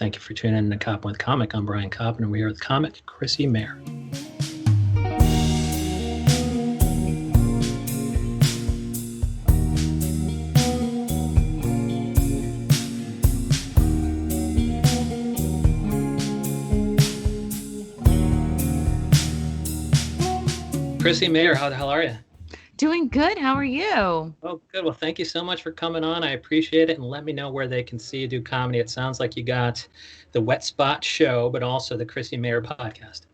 Thank you for tuning in to Koppen with Comic. I'm Brian Koppen, and we are with comic Chrissie Mayr. Chrissie Mayr, how the hell are you? Doing good. How are you? Oh, good. Well, thank you so much for coming on. I appreciate it. And let me know where they can see you do comedy. It sounds like you got the Wet Spot show, but also the Chrissie Mayr podcast.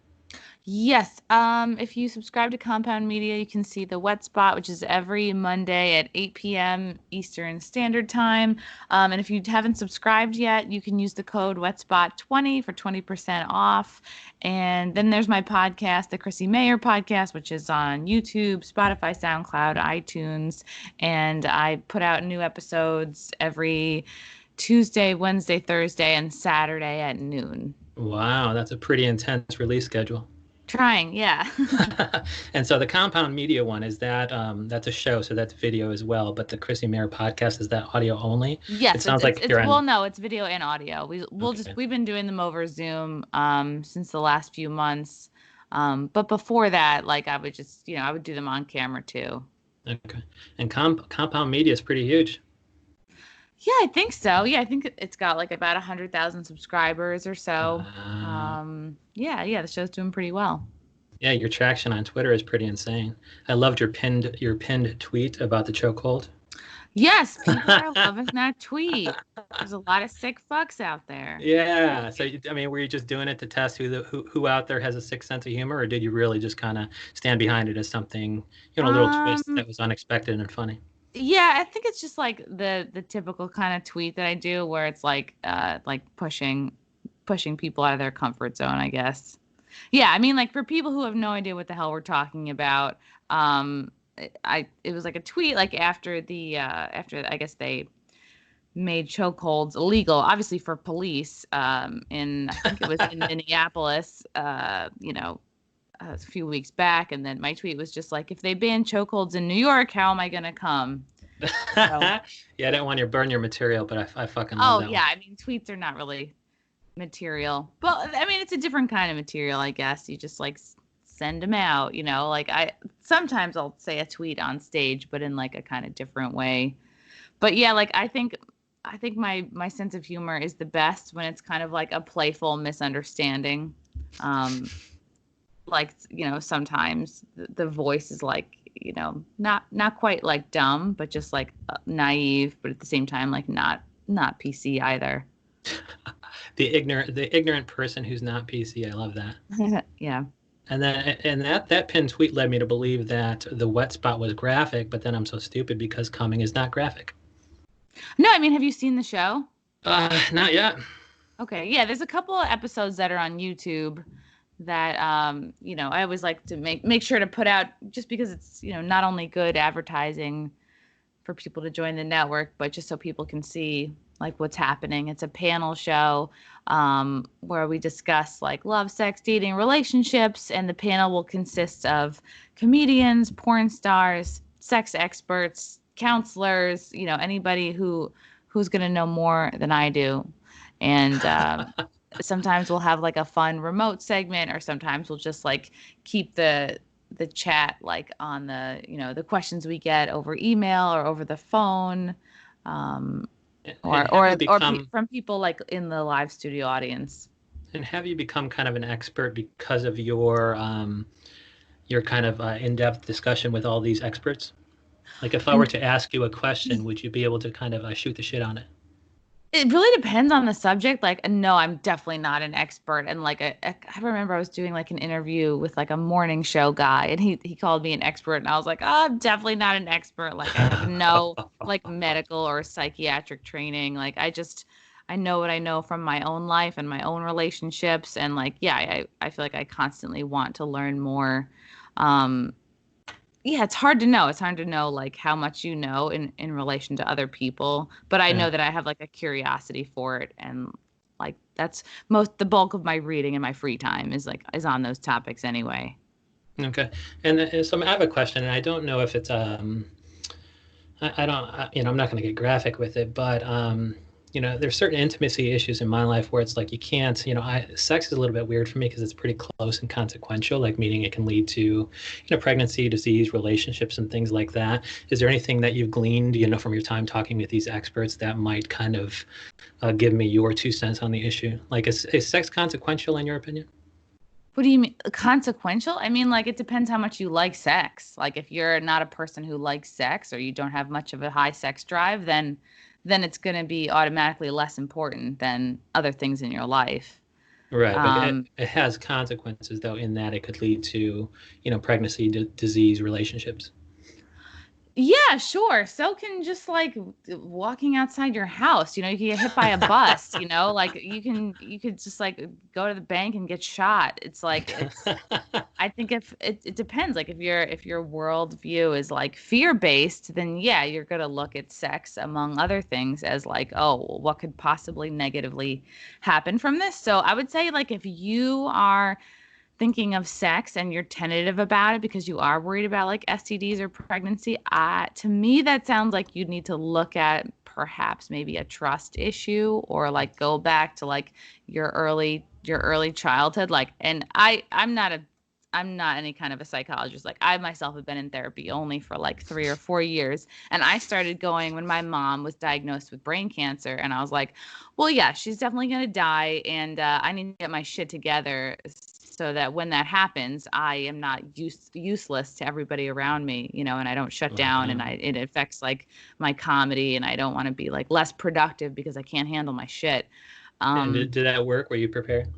Yes. If you subscribe to Compound Media, you can see the Wet Spot, which is every Monday at 8 p.m. Eastern Standard Time. And if you haven't subscribed yet, you can use the code WetSpot20 for 20% off. And then there's my podcast, the Chrissie Mayr podcast, which is on YouTube, Spotify, SoundCloud, iTunes. And I put out new episodes every Tuesday, Wednesday, Thursday, and Saturday at noon. Wow, that's a pretty intense release schedule. Trying, yeah. And so the Compound Media one, is that that's a show, so that's video as well. But the Chrissie Mayr podcast, is that audio only? Yes, it sounds like you're well, no, it's video and audio. We've been doing them over Zoom since the last few months. But before that, like I would just, I would do them on camera too. Okay. And Compound Media is pretty huge. Yeah, I think so. Yeah, I think it's got like about 100,000 subscribers or so. Yeah, the show's doing pretty well. Yeah, your traction on Twitter is pretty insane. I loved your pinned tweet about the chokehold. Yes, people are loving that tweet. There's a lot of sick fucks out there. Yeah. So, I mean, were you just doing it to test who out there has a sick sense of humor, or did you really just kind of stand behind it as something, a little twist that was unexpected and funny? Yeah, I think it's just like the typical kind of tweet that I do, where it's like pushing people out of their comfort zone, I guess. Yeah, I mean, like for people who have no idea what the hell we're talking about, it was like a tweet like after I guess they made chokeholds illegal, obviously for police, I think it was in Minneapolis, a few weeks back, and then my tweet was just like, if they ban chokeholds in New York, how am I gonna come? So, yeah, I didn't want to burn your material, but I fucking love that. Oh yeah, I mean, tweets are not really material, but I mean, it's a different kind of material, I guess. You just like send them out, like sometimes I'll say a tweet on stage, but in like a kind of different way. But yeah, like I think my sense of humor is the best when it's kind of like a playful misunderstanding. Like, sometimes the voice is like, not quite like dumb, but just like naive, but at the same time, like not PC either. The ignorant person who's not PC. I love that. Yeah. And that pinned tweet led me to believe that the Wet Spot was graphic, but then I'm so stupid because coming is not graphic. No, I mean, have you seen the show? Not yet. Okay. Yeah. There's a couple of episodes that are on YouTube that I always like to make sure to put out, just because it's not only good advertising for people to join the network, but just so people can see like what's happening. It's a panel show where we discuss like love, sex, dating, relationships, and the panel will consist of comedians, porn stars, sex experts, counselors, anybody who's going to know more than I do. And sometimes we'll have like a fun remote segment, or sometimes we'll just like keep the chat like on the the questions we get over email or over the phone, from people like in the live studio audience. And have you become kind of an expert because of your kind of in-depth discussion with all these experts? Like if I were to ask you a question, would you be able to kind of shoot the shit on it? It really depends on the subject. Like, no, I'm definitely not an expert. And like, I remember I was doing like an interview with like a morning show guy, and he called me an expert, and I was like, oh, I'm definitely not an expert. Like, I have no like medical or psychiatric training. Like, I know what I know from my own life and my own relationships. And like, yeah, I feel like I constantly want to learn more. Yeah, it's hard to know. It's hard to know like how much you know in relation to other people. But I know that I have like a curiosity for it, and like that's the bulk of my reading and my free time is on those topics anyway. Okay, and so I have a question, and I don't know if it's I don't I'm not going to get graphic with it, but there's certain intimacy issues in my life where it's like you can't, sex is a little bit weird for me because it's pretty close and consequential. Like meaning it can lead to, pregnancy, disease, relationships, and things like that. Is there anything that you've gleaned, from your time talking with these experts that might kind of give me your 2 cents on the issue? Like, is sex consequential in your opinion? What do you mean consequential? I mean, like, it depends how much you like sex. Like, if you're not a person who likes sex or you don't have much of a high sex drive, then it's going to be automatically less important than other things in your life. Right, but it has consequences though, in that it could lead to, pregnancy, disease, relationships. Yeah, sure. So can just like walking outside your house, you can get hit by a bus, like you could just like go to the bank and get shot. I think if it depends, like if your worldview is like fear-based, then yeah, you're gonna look at sex among other things as like, oh, what could possibly negatively happen from this? So I would say like if you are thinking of sex and you're tentative about it because you are worried about like STDs or pregnancy, to me that sounds like you need to look at perhaps maybe a trust issue or like go back to like your early childhood. Like, and I'm not any kind of a psychologist. Like I myself have been in therapy only for like 3 or 4 years. And I started going when my mom was diagnosed with brain cancer. And I was like, well, yeah, she's definitely going to die. And I need to get my shit together so that when that happens, I am not useless to everybody around me, and I don't shut down and it affects like my comedy and I don't want to be like less productive because I can't handle my shit. And did that work? Were you prepared?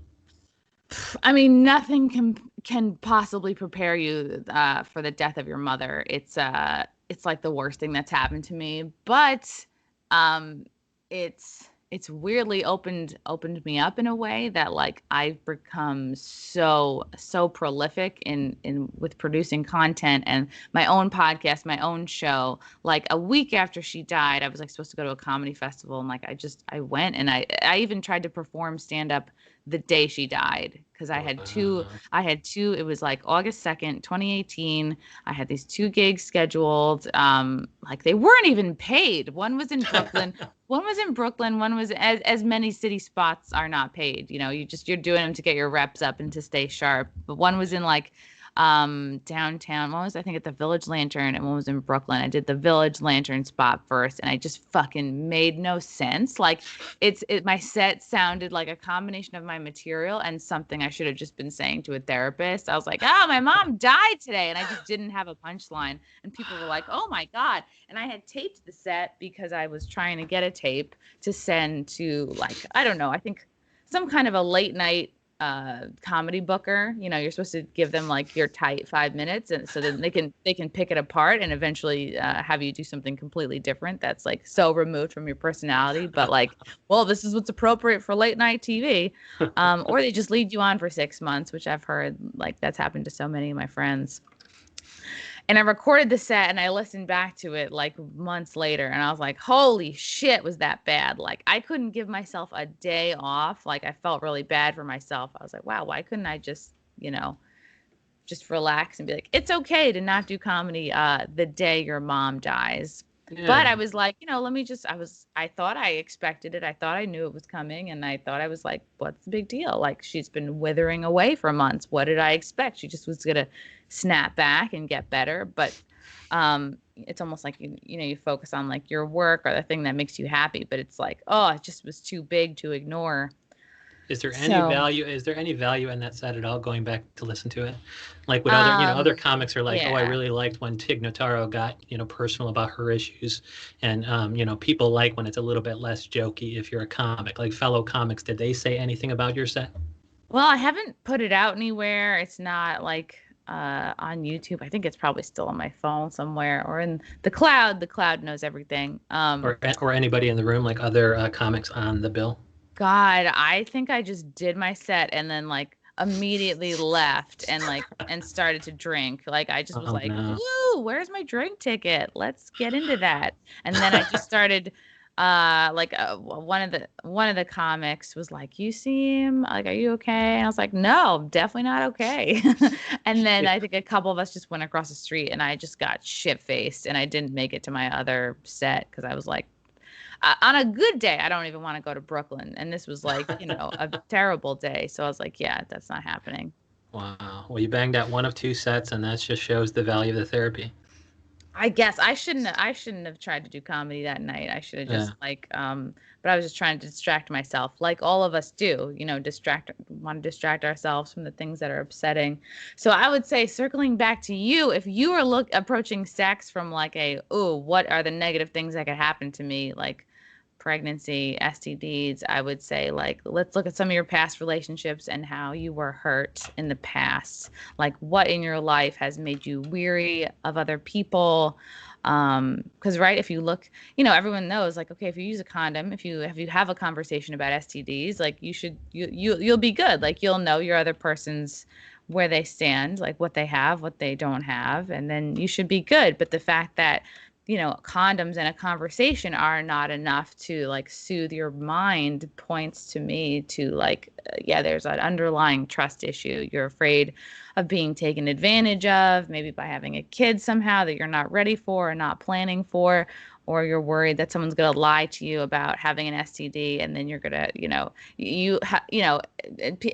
I mean, nothing can possibly prepare you for the death of your mother. It's like the worst thing that's happened to me, but it's weirdly opened me up in a way that like I've become so prolific in with producing content and my own podcast, my own show. Like a week after she died, I was like supposed to go to a comedy festival and like I went and I even tried to perform stand up the day she died because I had two, it was like August 2nd, 2018. I had these 2 gigs scheduled. Like they weren't even paid. One was in Brooklyn. One was as many city spots are not paid. You're doing them to get your reps up and to stay sharp. But one was in like downtown. One was, I think, at the Village Lantern, and one was in Brooklyn. I did the Village Lantern spot first, and I just fucking made no sense. Like my set sounded like a combination of my material and something I should have just been saying to a therapist. I was like, oh, my mom died today, and I just didn't have a punchline. And people were like, oh my God. And I had taped the set because I was trying to get a tape to send to like, I don't know, I think some kind of a late night comedy booker. You're supposed to give them like your tight 5 minutes, and so then they can pick it apart and eventually have you do something completely different that's like so removed from your personality, but like, well, this is what's appropriate for late night TV. Or they just lead you on for 6 months, which I've heard like that's happened to so many of my friends. And I recorded the set and I listened back to it like months later and I was like, holy shit, was that bad? Like I couldn't give myself a day off. Like I felt really bad for myself. I was like, wow, why couldn't I just, just relax and be like, it's okay to not do comedy the day your mom dies. Yeah. But I was like, I thought I expected it. I thought I knew it was coming. And I thought I was like, what's the big deal? Like she's been withering away for months. What did I expect? She just was going to snap back and get better. But it's almost like, you focus on like your work or the thing that makes you happy. But it's like, oh, it just was too big to ignore. Is there any value? Is there any value in that set at all? Going back to listen to it, like what other comics are like, yeah. Oh, I really liked when Tig Notaro got personal about her issues, and people like when it's a little bit less jokey. If you're a comic, like fellow comics, did they say anything about your set? Well, I haven't put it out anywhere. It's not like on YouTube. I think it's probably still on my phone somewhere or in the cloud. The cloud knows everything. Or anybody in the room, like other comics on the bill. God, I think I just did my set and then like immediately left and started to drink. Like I just was like, no. Woo, where's my drink ticket? Let's get into that. And then I just started one of the comics was like, you seem like, are you okay? And I was like, no, definitely not okay. And then I think a couple of us just went across the street and I just got shit faced and I didn't make it to my other set because I was like, on a good day, I don't even want to go to Brooklyn. And this was like, a terrible day. So I was like, yeah, that's not happening. Wow. Well, you banged out one of two sets, and that just shows the value of the therapy. I guess I shouldn't have tried to do comedy that night. I should have Yeah. just but I was just trying to distract myself, like all of us do, want to distract ourselves from the things that are upsetting. So I would say, circling back to you, if you were approaching sex from like what are the negative things that could happen to me, like pregnancy, STDs, I would say, like, let's look at some of your past relationships and how you were hurt in the past. Like, what in your life has made you weary of other people? Because right, if you look, everyone knows, like, okay, if you use a condom, if you have a conversation about STDs, like, you'll be good. Like, you'll know your other person's where they stand, like what they have, what they don't have, and then you should be good. But the fact that condoms in a conversation are not enough to like soothe your mind points to me to like, yeah, there's an underlying trust issue. You're afraid of being taken advantage of, maybe by having a kid somehow that you're not ready for or not planning for, or you're worried that someone's going to lie to you about having an STD, and then you're going to,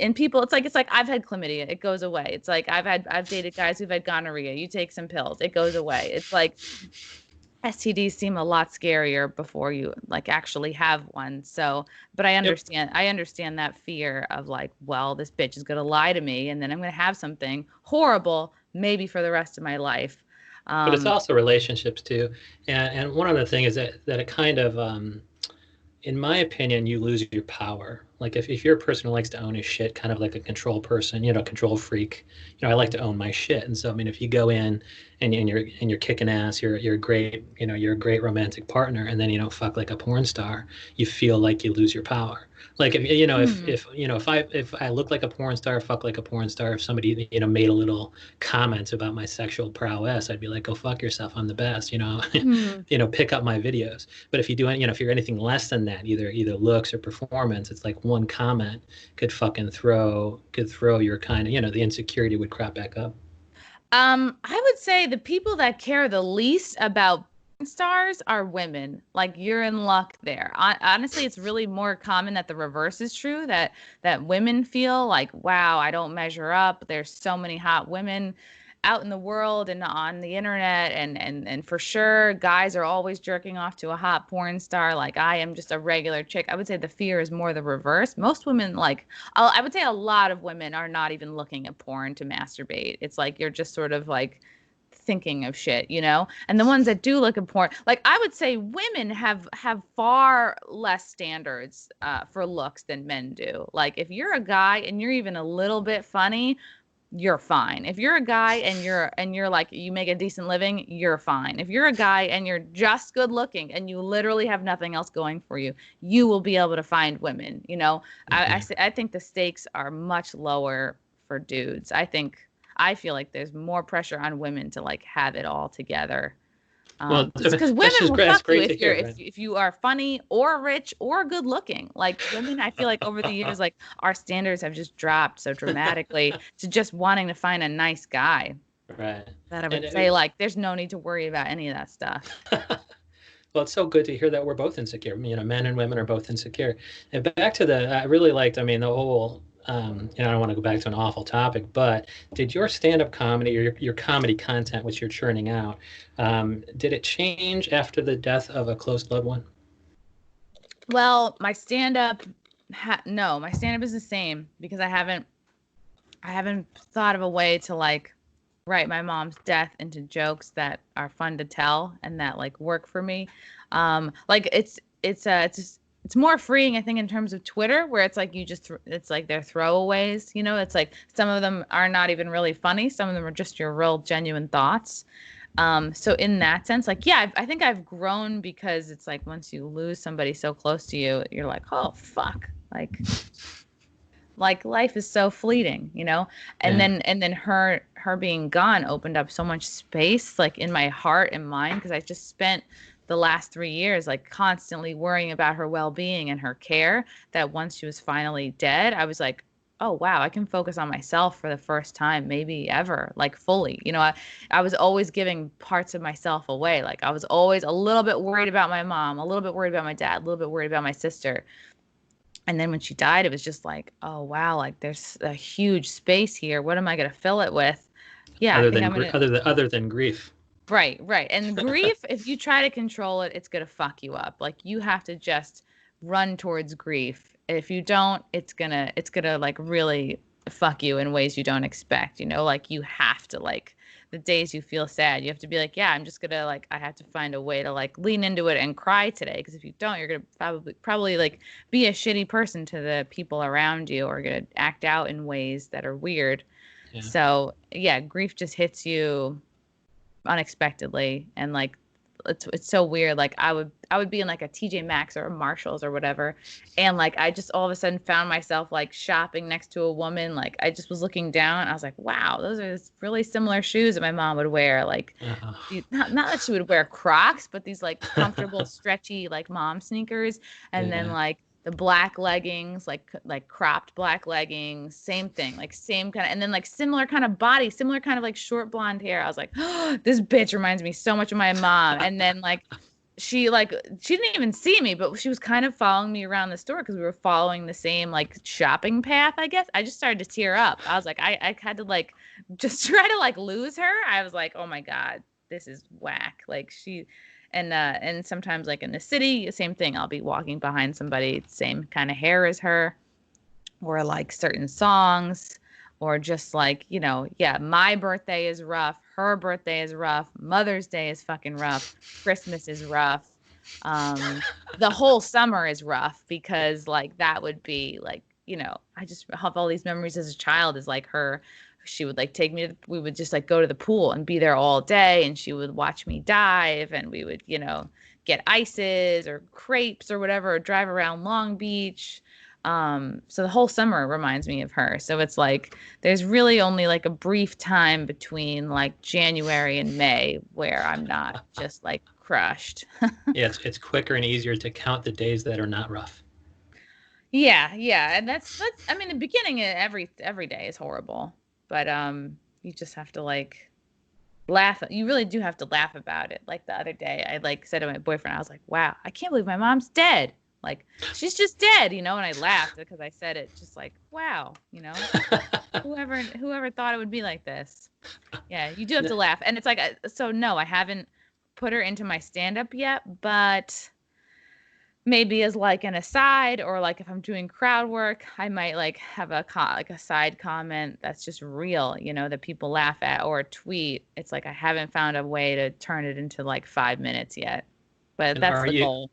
and people, it's like, I've had chlamydia, it goes away. It's like, I've dated guys who've had gonorrhea. You take some pills, it goes away. It's like, STDs seem a lot scarier before you like actually have one. So, but I Yep. understand that fear of like, well, this bitch is going to lie to me and then I'm going to have something horrible, maybe for the rest of my life. But it's also relationships too. And one other thing is that it kind of, in my opinion, you lose your power. Like if you're a person who likes to own his shit, kind of like a control person, control freak. I like to own my shit. And so, I mean, if you go in and you're kicking ass, you're a great, you're a great romantic partner, and then you don't fuck like a porn star, you feel like you lose your power. Like if I look like a porn star, fuck like a porn star, if somebody made a little comment about my sexual prowess, I'd be like, go fuck yourself, I'm the best, pick up my videos. But if you do it, if you're anything less than that, either looks or performance, it's like one comment could fucking throw your kind of, the insecurity would crop back up. I would say the people that care the least about porn stars are women. Like, you're in luck there. Honestly, it's really more common that the reverse is true, that women feel like, wow, I don't measure up. There's so many hot women out in the world and on the internet, and for sure guys are always jerking off to a hot porn star. Like, I am just a regular chick. I would say the fear is more the reverse. Most women, like, I would say a lot of women are not even looking at porn to masturbate. It's like you're just sort of like thinking of shit, and the ones that do look at porn, like, I would say women have far less standards for looks than men do. Like, if you're a guy and you're even a little bit funny, you're fine. If you're a guy and you're like, you make a decent living, you're fine. If you're a guy and you're just good looking and you literally have nothing else going for you, you will be able to find women. I think the stakes are much lower for dudes. I feel like there's more pressure on women to like have it all together. Well, because women that's just will great. That's fuck you great to hear, right? if you are funny or rich or good looking. Like, women, I feel like over the years, like, our standards have just dropped so dramatically to just wanting to find a nice guy. Right. That I would say, like, there's no need to worry about any of that stuff. Well, it's so good to hear that we're both insecure. Men and women are both insecure. And back to I really liked, I mean, the whole, I don't want to go back to an awful topic, but did your stand-up comedy or your comedy content, which you're churning out, did it change after the death of a close loved one? Well, my stand-up, no, my stand-up is the same because I haven't thought of a way to like write my mom's death into jokes that are fun to tell and that like work for me. Like, it's more freeing, I think, in terms of Twitter, where it's like it's like they're throwaways. It's like some of them are not even really funny. Some of them are just your real genuine thoughts. So in that sense, like, yeah, I think I've grown because it's like once you lose somebody so close to you, you're like, oh fuck, like life is so fleeting, and Yeah. then her being gone opened up so much space, like, in my heart and mind, because I just spent the last 3 years like constantly worrying about her well-being and her care, that once she was finally dead, I was like, oh wow, I can focus on myself for the first time maybe ever, like fully. I was always giving parts of myself away. Like I was always a little bit worried about my mom, a little bit worried about my dad, a little bit worried about my sister. And then when she died, it was just like, oh wow, like there's a huge space here. What am I going to fill it with? Yeah, I Other think than I'm going to. other than grief. Right, right. And grief, if you try to control it, it's going to fuck you up. Like you have to just run towards grief. If you don't, it's going to like really fuck you in ways you don't expect, like you have to like the days you feel sad, you have to be like, yeah, I'm just going to like I have to find a way to like lean into it and cry today because if you don't, you're going to probably like be a shitty person to the people around you or going to act out in ways that are weird. Yeah. So, yeah, grief just hits you unexpectedly and like it's so weird. Like I would be in like a TJ Maxx or a Marshalls or whatever, and like I just all of a sudden found myself like shopping next to a woman. Like I just was looking down, I was like, wow, those are really similar shoes that my mom would wear. Like not that she would wear Crocs, but these like comfortable stretchy like mom sneakers, and then like the black leggings, like cropped black leggings, same thing, like same kind of, and then like similar kind of body, similar kind of like short blonde hair. I was like, oh, this bitch reminds me so much of my mom. And then like she didn't even see me, but she was kind of following me around the store because we were following the same like shopping path, I guess. I just started to tear up. I was like, I had to like just try to like lose her. I was like, oh my God, this is whack. Like and sometimes like in the city, same thing. I'll be walking behind somebody, same kind of hair as her, or like certain songs, or just like, yeah, my birthday is rough. Her birthday is rough. Mother's Day is fucking rough. Christmas is rough. The whole summer is rough because like that would be like, I just have all these memories as a child is like her. She would like take me we would just like go to the pool and be there all day and she would watch me dive and we would, get ices or crepes or whatever, or drive around Long Beach. So the whole summer reminds me of her. So it's like there's really only like a brief time between like January and May where I'm not just like crushed. Yeah, it's quicker and easier to count the days that are not rough. Yeah, yeah. And that's I mean the beginning of every day is horrible. But you just have to like laugh. You really do have to laugh about it. Like the other day, I like said to my boyfriend, I was like, "Wow, I can't believe my mom's dead. Like she's just dead," And I laughed because I said it just like, "Wow, whoever thought it would be like this." Yeah, you do have to laugh, and it's like so. No, I haven't put her into my stand-up yet, but maybe as like an aside or like if I'm doing crowd work, I might like have a side comment that's just real, that people laugh at or a tweet. It's like I haven't found a way to turn it into like 5 minutes yet, but that's the goal.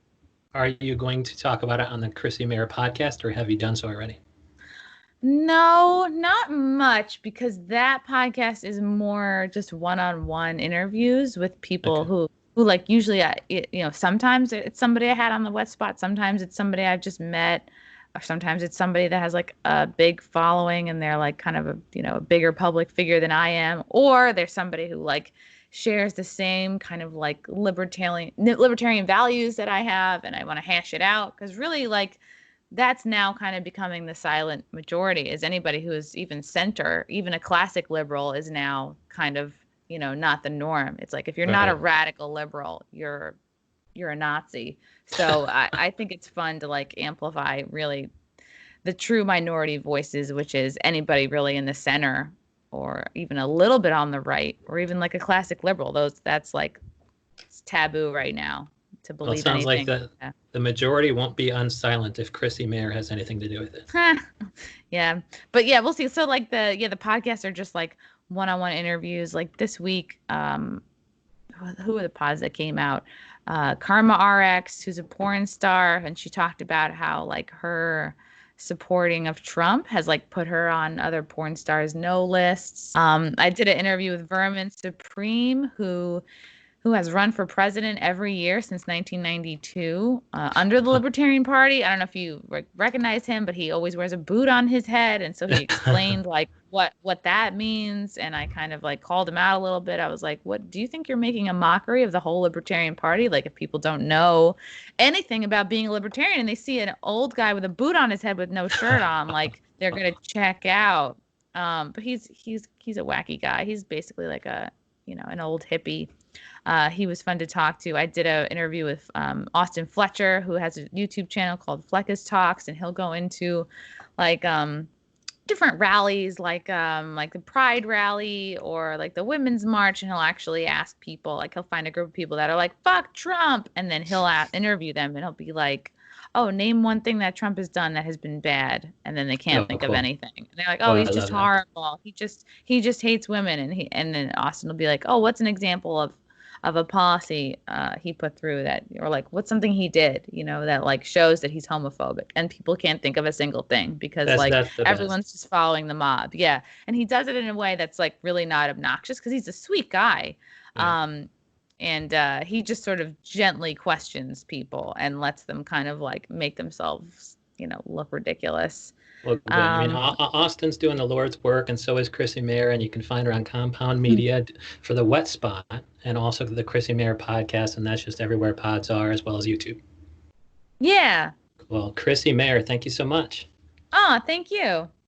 Are you going to talk about it on the Chrissie Mayr podcast or have you done so already? No, not much because that podcast is more just one-on-one interviews with people who like usually sometimes it's somebody I had on the wet spot, sometimes it's somebody I've just met, or sometimes it's somebody that has like a big following and they're like kind of a bigger public figure than I am, or there's somebody who like shares the same kind of like libertarian values that I have and I want to hash it out because really like that's now kind of becoming the silent majority is anybody who is even center, even a classic liberal is now kind of not the norm. It's like if you're not a radical liberal, you're a Nazi. So I think it's fun to like amplify really the true minority voices, which is anybody really in the center or even a little bit on the right or even like a classic liberal. That's like it's taboo right now to believe it sounds anything. Like the majority won't be unsilent if Chrissie Mayr has anything to do with it. Yeah. But yeah, we'll see. So like the podcasts are just like one-on-one interviews. Like this week, who are the pods that came out? Karma RX, who's a porn star, and she talked about how like her supporting of Trump has like put her on other porn stars no lists. I did an interview with Vermin Supreme, who who has run for president every year since 1992 under the Libertarian Party. I don't know if you recognize him, but he always wears a boot on his head. And so he explained like what that means. And I kind of like called him out a little bit. I was like, what do you think you're making a mockery of the whole Libertarian Party? Like if people don't know anything about being a libertarian and they see an old guy with a boot on his head with no shirt on, like they're going to check out. But he's a wacky guy. He's basically like an old hippie. He was fun to talk to. I did an interview with Austin Fletcher, who has a YouTube channel called Fleckus Talks, and he'll go into like different rallies, like the Pride rally or like the Women's March, and he'll actually ask people, like he'll find a group of people that are like fuck Trump, and then he'll interview them, and he'll be like, oh, name one thing that Trump has done that has been bad, and then they can't think of anything. And they're like, oh, he's just horrible. He just hates women, and then Austin will be like, oh, what's an example of a policy he put through that, or like what's something he did, that like shows that he's homophobic, and people can't think of a single thing because that's everyone's just following the mob. Yeah, and he does it in a way that's like really not obnoxious because he's a sweet guy. Yeah. And he just sort of gently questions people and lets them kind of like make themselves, look ridiculous. Well, I mean, Austin's doing the Lord's work, and so is Chrissie Mayr, and you can find her on Compound Media for the Wet Spot, and also the Chrissie Mayr podcast, and that's just everywhere pods are, as well as YouTube. Yeah. Well, Chrissie Mayr, thank you so much. Oh, thank you.